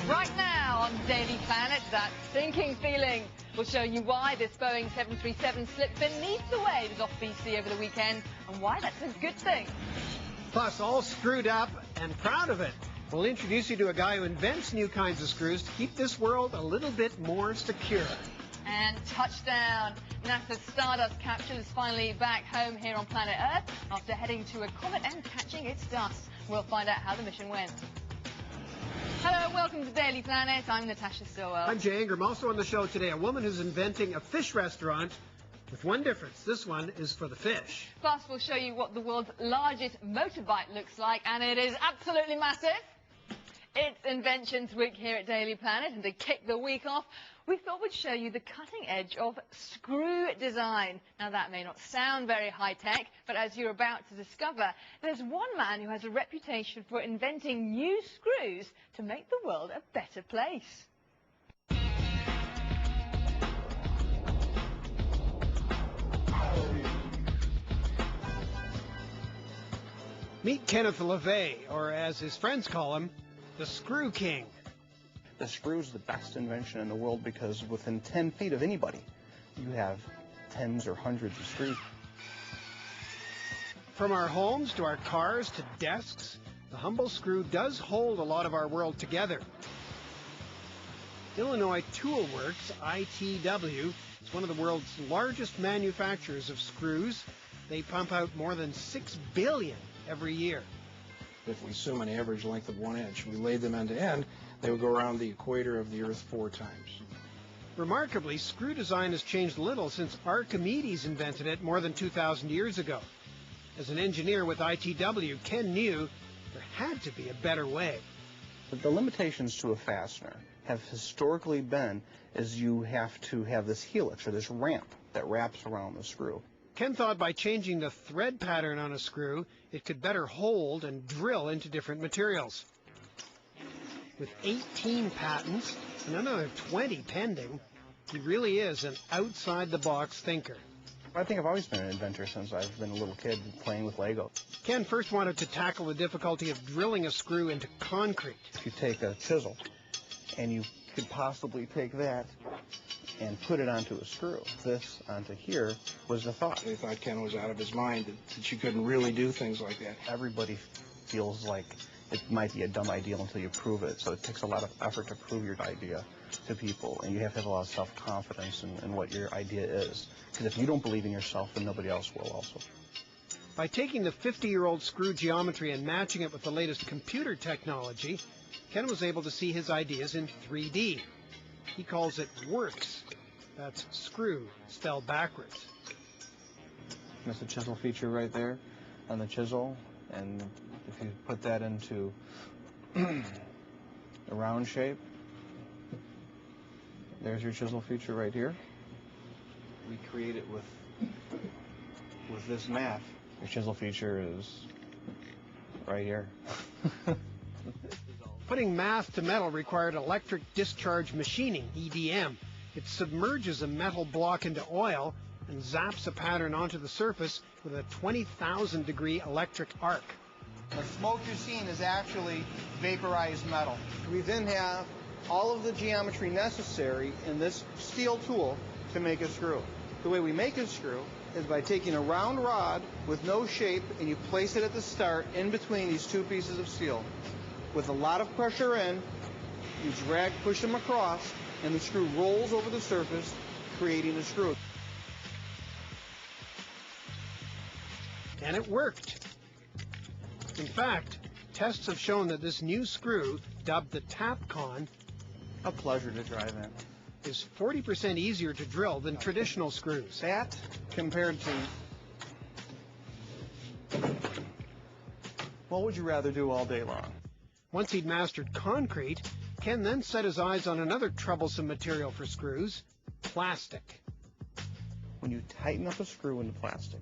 Right now on Daily Planet, that sinking feeling will show you why this Boeing 737 slipped beneath the waves off BC over the weekend and why that's a good thing. Plus, all screwed up and proud of it. We'll introduce you to a guy who invents new kinds of screws to keep this world a little bit more secure. And touchdown. NASA's Stardust capsule is finally back home here on planet Earth after heading to a comet and catching its dust. We'll find out how the mission went. Hello, welcome to Daily Planet. I'm Natasha Stowell. I'm Jay Ingram. Also on the show today, a woman who's inventing a fish restaurant with one difference. This one is for the fish. Plus, we'll show you what the world's largest motorbike looks like, and it is absolutely massive. It's Inventions Week here at Daily Planet, and to kick the week off, we thought we'd show you the cutting edge of screw design. Now, that may not sound very high-tech, but as you're about to discover, there's one man who has a reputation for inventing new screws to make the world a better place. Meet Kenneth LeVay, or as his friends call him, the Screw King. The screw is the best invention in the world because within 10 feet of anybody, you have tens or hundreds of screws. From our homes to our cars to desks, the humble screw does hold a lot of our world together. Illinois Tool Works, ITW, is one of the world's largest manufacturers of screws. They pump out more than 6 billion every year. If we assume an average length of 1 inch, we laid them end to end, they would go around the equator of the Earth 4 times. Remarkably, screw design has changed little since Archimedes invented it more than 2,000 years ago. As an engineer with ITW, Ken knew there had to be a better way. But the limitations to a fastener have historically been is you have to have this helix or this ramp that wraps around the screw. Ken thought by changing the thread pattern on a screw, it could better hold and drill into different materials. With 18 patents and another 20 pending, he really is an outside-the-box thinker. I think I've always been an inventor since I've been a little kid playing with Lego. Ken first wanted to tackle the difficulty of drilling a screw into concrete. If you take a chisel and you could possibly take that and put it onto a screw. This onto here was the thought. They thought Ken was out of his mind, that you couldn't really do things like that. Everybody feels like it might be a dumb idea until you prove it, so it takes a lot of effort to prove your idea to people, and you have to have a lot of self-confidence in what your idea is. Because if you don't believe in yourself, then nobody else will also. By taking the 50-year-old screw geometry and matching it with the latest computer technology, Ken was able to see his ideas in 3D. He calls it works. That's screw spelled backwards. That's the chisel feature right there on the chisel, and if you put that into a round shape, there's your chisel feature right here. We create it with this math. Your chisel feature is right here. Putting math to metal required electric discharge machining, EDM. It submerges a metal block into oil and zaps a pattern onto the surface with a 20,000-degree electric arc. The smoke you're seeing is actually vaporized metal. We then have all of the geometry necessary in this steel tool to make a screw. The way we make a screw is by taking a round rod with no shape and you place it at the start in between these two pieces of steel. With a lot of pressure in, you push them across, and the screw rolls over the surface, creating a screw. And it worked. In fact, tests have shown that this new screw, dubbed the Tapcon, A pleasure to drive in. is 40% easier to drill than traditional screws. That, compared to... What would you rather do all day long? Once he'd mastered concrete, Ken then set his eyes on another troublesome material for screws, plastic. When you tighten up a screw into plastic,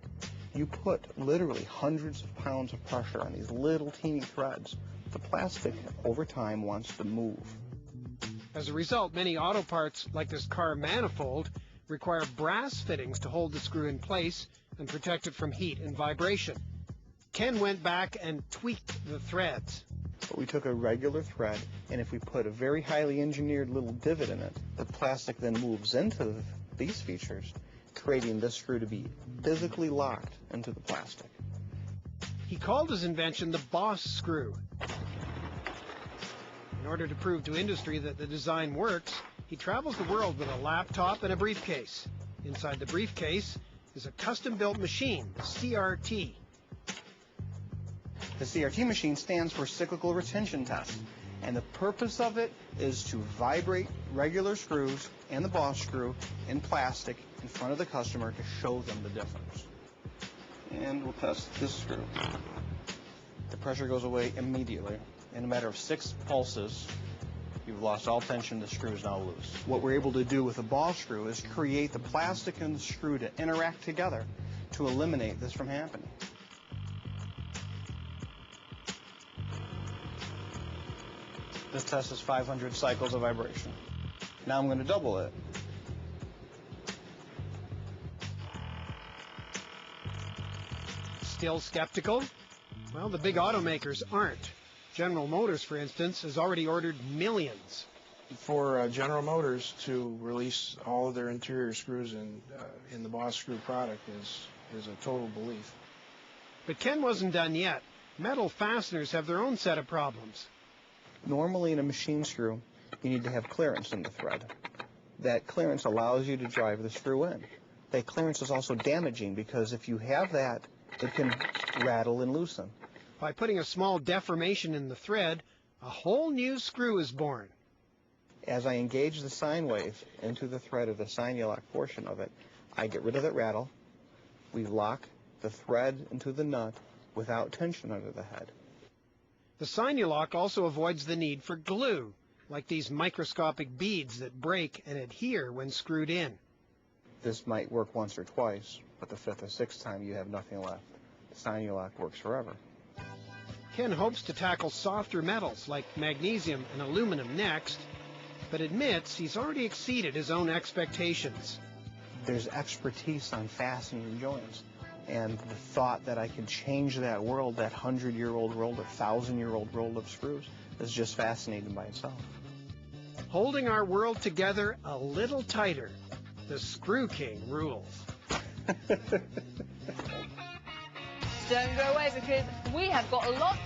you put literally hundreds of pounds of pressure on these little teeny threads. The plastic, over time, wants to move. As a result, many auto parts, like this car manifold, require brass fittings to hold the screw in place and protect it from heat and vibration. Ken went back and tweaked the threads. But we took a regular thread, and if we put a very highly engineered little divot in it, the plastic then moves into these features, creating this screw to be physically locked into the plastic. He called his invention the boss screw. In order to prove to industry that the design works, he travels the world with a laptop and a briefcase. Inside the briefcase is a custom-built machine, the CRT. The CRT machine stands for cyclical retention test, and the purpose of it is to vibrate regular screws and the boss screw in plastic in front of the customer to show them the difference. And we'll test this screw. The pressure goes away immediately. In a matter of 6 pulses, you've lost all tension, the screw is now loose. What we're able to do with the boss screw is create the plastic and the screw to interact together to eliminate this from happening. This test is 500 cycles of vibration. Now I'm going to double it. Still skeptical? Well, the big automakers aren't. General Motors, for instance, has already ordered millions. For General Motors to release all of their interior screws in the boss screw product is a total belief. But Ken wasn't done yet. Metal fasteners have their own set of problems. Normally in a machine screw, you need to have clearance in the thread. That clearance allows you to drive the screw in. That clearance is also damaging because if you have that, it can rattle and loosen. By putting a small deformation in the thread, a whole new screw is born. As I engage the sine wave into the thread of the Sinulock portion of it, I get rid of that rattle. We lock the thread into the nut without tension under the head. The Sinulock also avoids the need for glue, like these microscopic beads that break and adhere when screwed in. This might work once or twice, but the 5th or 6th time you have nothing left. The Sinulock works forever. Ken hopes to tackle softer metals like magnesium and aluminum next, but admits he's already exceeded his own expectations. There's expertise on fastening joints, and the thought that I can change that world, that 100-year-old world or 1,000-year-old world of screws, is just fascinating by itself. Holding our world together a little tighter, the Screw King rules. Don't go away because we have got lots